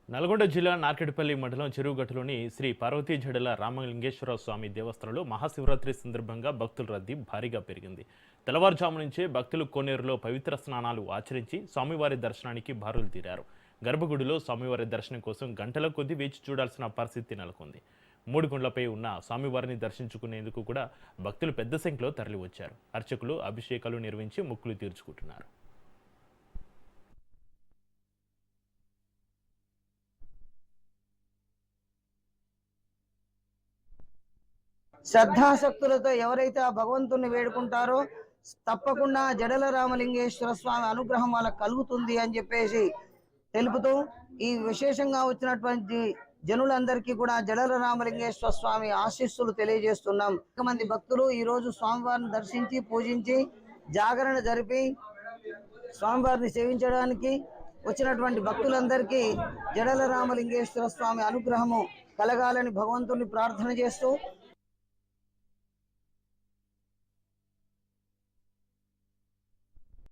నల్గొండ జిల్లా నార్కెట్పల్లి మండలం చెరువుగట్టులోని శ్రీ పార్వతీ జడల రామలింగేశ్వర స్వామి దేవస్థానంలో మహాశివరాత్రి సందర్భంగా భక్తుల రద్దీ భారీగా పెరిగింది. తెల్లవారుజాము నుంచే భక్తులు కోనేరులో పవిత్ర స్నానాలు ఆచరించి స్వామివారి దర్శనానికి బారులు తీరారు. గర్భగుడిలో స్వామివారి దర్శనం కోసం గంటల కొద్దీ వేచి చూడాల్సిన పరిస్థితి నెలకొంది. మూడు గుండ్లపై ఉన్న స్వామివారిని దర్శించుకునేందుకు కూడా భక్తులు పెద్ద సంఖ్యలో తరలివచ్చారు. అర్చకులు అభిషేకాలు నిర్వహించి మొక్కులు తీర్చుకుంటున్నారు. శ్రద్ధాశక్తులతో ఎవరైతే ఆ భగవంతుణ్ణి వేడుకుంటారో తప్పకుండా జడల రామలింగేశ్వర స్వామి అనుగ్రహం వాళ్ళకు కలుగుతుంది అని చెప్పేసి తెలుపుతూ, ఈ విశేషంగా వచ్చినటువంటి జనులందరికీ కూడా జడల రామలింగేశ్వర స్వామి ఆశీస్సులు తెలియజేస్తున్నాం. మంది భక్తులు ఈ రోజు స్వామివారిని దర్శించి పూజించి జాగరణ జరిపి స్వామివారిని సేవించడానికి వచ్చినటువంటి భక్తులందరికీ జడల రామలింగేశ్వర స్వామి అనుగ్రహము కలగాలని భగవంతుని ప్రార్థన చేస్తూ